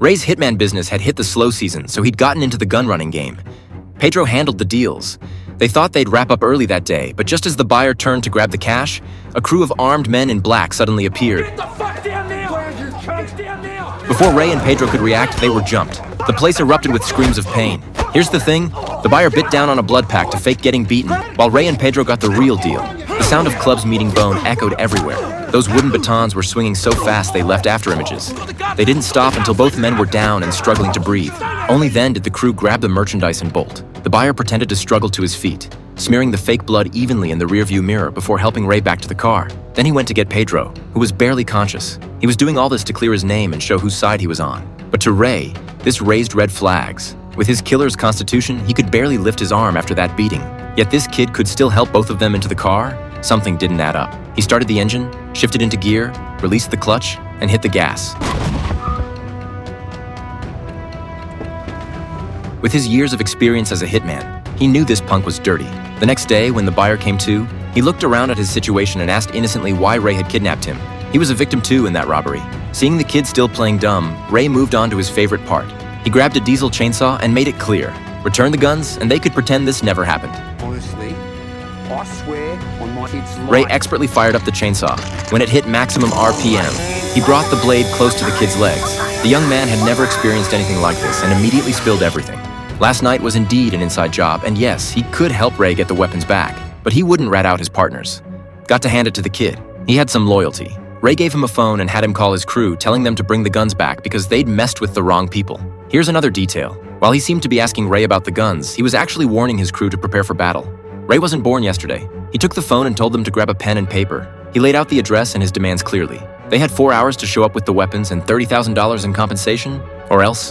Ray's hitman business had hit the slow season, so he'd gotten into the gun-running game. Pedro handled the deals. They thought they'd wrap up early that day, but just as the buyer turned to grab the cash, a crew of armed men in black suddenly appeared. Get the fuck down now! Before Ray and Pedro could react, they were jumped. The place erupted with screams of pain. Here's the thing, the buyer bit down on a blood pack to fake getting beaten, while Ray and Pedro got the real deal. The sound of clubs meeting bone echoed everywhere. Those wooden batons were swinging so fast they left after images. They didn't stop until both men were down and struggling to breathe. Only then did the crew grab the merchandise and bolt. The buyer pretended to struggle to his feet, smearing the fake blood evenly in the rearview mirror before helping Ray back to the car. Then he went to get Pedro, who was barely conscious. He was doing all this to clear his name and show whose side he was on. But to Ray, this raised red flags. With his killer's constitution, he could barely lift his arm after that beating. Yet this kid could still help both of them into the car? Something didn't add up. He started the engine, shifted into gear, released the clutch, and hit the gas. With his years of experience as a hitman, he knew this punk was dirty. The next day, when the buyer came to, he looked around at his situation and asked innocently why Ray had kidnapped him. He was a victim too in that robbery. Seeing the kid still playing dumb, Ray moved on to his favorite part. He grabbed a diesel chainsaw and made it clear. Return the guns, and they could pretend this never happened. Honestly, I swear on my kid's life. Ray expertly fired up the chainsaw. When it hit maximum RPM, he brought the blade close to the kid's legs. The young man had never experienced anything like this and immediately spilled everything. Last night was indeed an inside job, and yes, he could help Ray get the weapons back, but he wouldn't rat out his partners. Got to hand it to the kid. He had some loyalty. Ray gave him a phone and had him call his crew, telling them to bring the guns back because they'd messed with the wrong people. Here's another detail. While he seemed to be asking Ray about the guns, he was actually warning his crew to prepare for battle. Ray wasn't born yesterday. He took the phone and told them to grab a pen and paper. He laid out the address and his demands clearly. They had 4 hours to show up with the weapons and $30,000 in compensation, or else